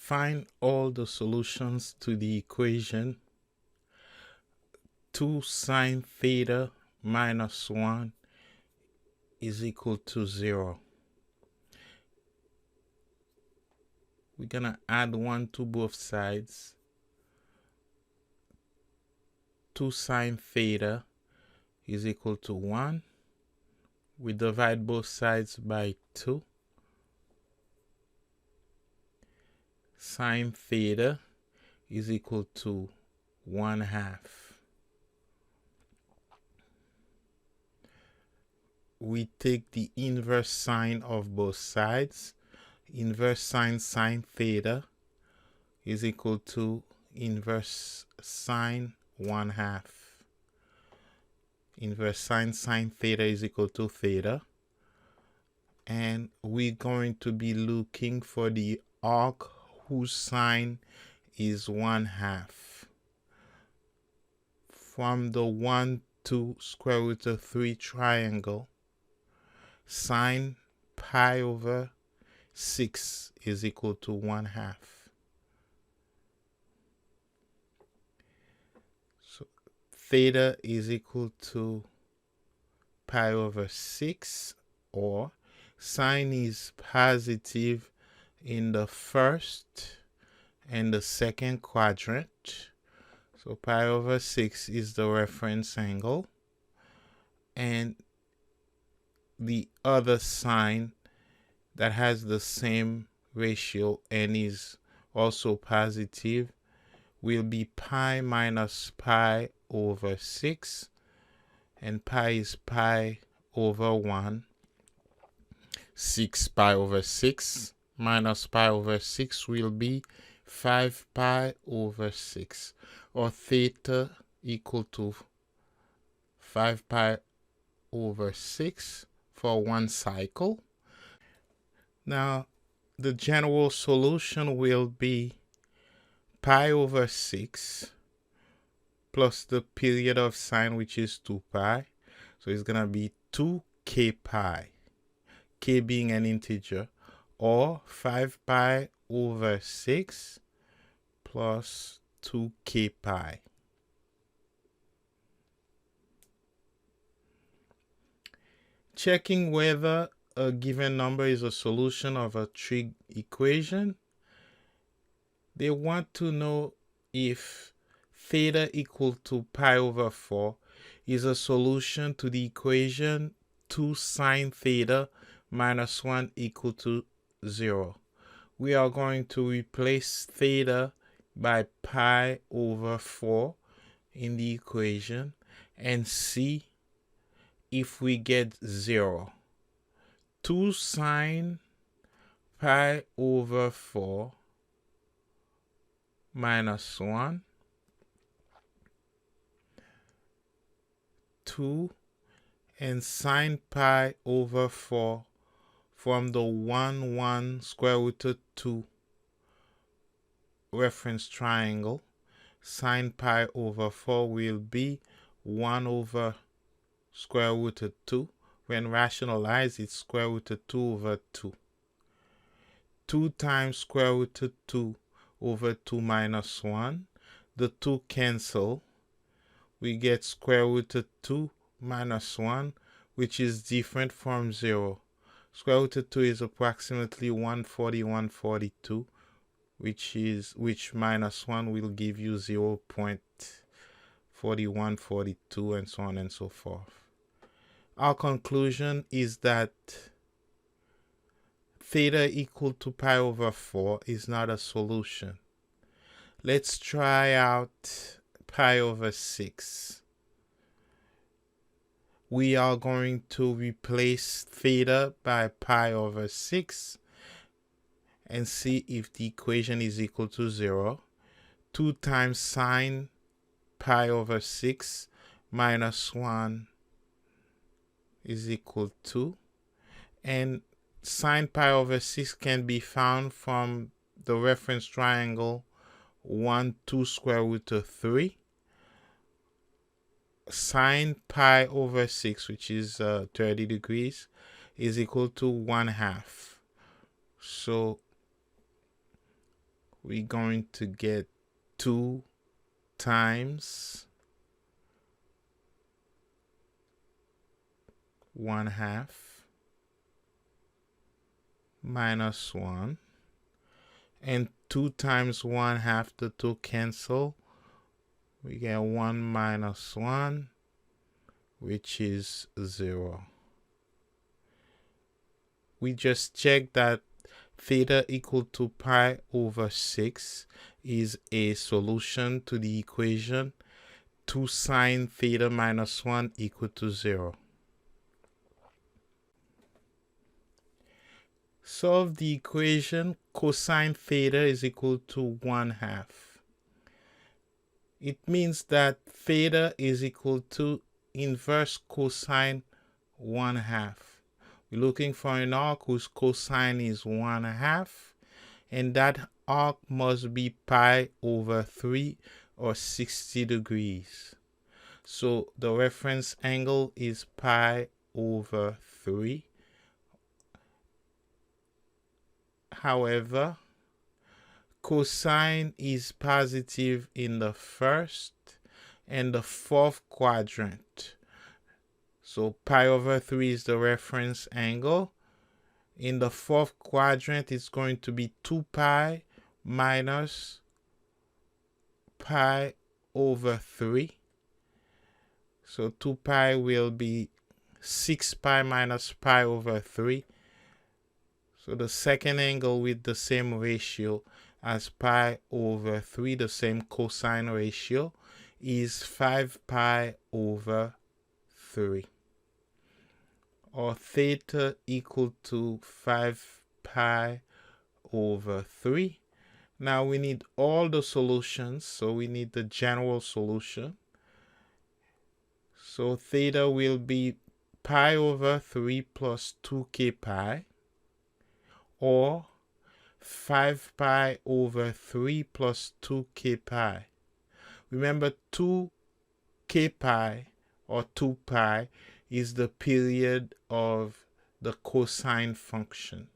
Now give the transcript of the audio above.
Find all the solutions to the equation 2 sine theta minus 1 is equal to 0. We're going to add 1 to both sides. 2 sine theta is equal to 1. We divide both sides by 2. Sine theta is equal to 1/2. We take the inverse sine of both sides. Inverse sine theta is equal to inverse sine 1/2. Inverse sine theta is equal to theta. And we're going to be looking for the arc whose sine is 1/2. From the 1 to square root of 3 triangle, sine pi over 6 is equal to 1/2. So theta is equal to pi over 6, or sine is positive in the first and the second quadrant. So pi over 6 is the reference angle, and the other sine that has the same ratio and is also positive will be pi minus pi over 6, and pi is pi over 1. 6 pi over 6 minus pi over 6 will be 5 pi over 6, or theta equal to 5 pi over 6 for one cycle. Now, the general solution will be pi over 6 plus the period of sine, which is 2 pi. So it's going to be 2k pi, k being an integer, or 5 pi over 6 plus 2k pi. Checking whether a given number is a solution of a trig equation, they want to know if theta equal to pi over 4 is a solution to the equation 2 sine theta minus 1 equal to 0. We are going to replace theta by pi over 4 in the equation and see if we get 0. 2 sine pi over 4 minus 1, 2, and sine pi over 4 from the 1 square root of 2 reference triangle. Sine pi over 4 will be 1 over square root of 2. When rationalized, it's square root of 2 over 2. 2 times square root of 2 over 2 minus 1. The 2 cancel. We get square root of 2 minus 1, which is different from 0. Square root of 2 is approximately 140, which minus 1 will give you 0.4142, and so on and so forth. Our conclusion is that theta equal to pi over 4 is not a solution. Let's try out pi over 6. We are going to replace theta by pi over 6 and see if the equation is equal to 0. 2 times sine pi over 6 minus 1 is equal to, and sine pi over 6 can be found from the reference triangle 1, 2 square root of 3. Sine pi over 6, which is 30 degrees, is equal to 1/2. So we're going to get 2 times 1/2 minus 1, and 2 times 1/2, the 2 cancel. We get 1 minus 1, which is 0. We just check that theta equal to pi over 6 is a solution to the equation 2 sine theta minus 1 equal to 0. Solve the equation cosine theta is equal to 1/2. It means that theta is equal to inverse cosine 1/2. We're looking for an arc whose cosine is 1/2, and that arc must be pi over 3 or 60 degrees. So the reference angle is pi over 3. However, cosine is positive in the first and the fourth quadrant. So pi over 3 is the reference angle. In the fourth quadrant, it's going to be 2 pi minus pi over 3. So 2 pi will be 6 pi minus pi over 3. So the second angle with the same ratio as pi over 3, the same cosine ratio, is 5 pi over 3. Or theta equal to 5 pi over 3. Now we need all the solutions, so we need the general solution. So theta will be pi over 3 plus 2k pi, or 5 pi over 3 plus 2k pi. Remember, 2k pi or 2 pi is the period of the cosine function.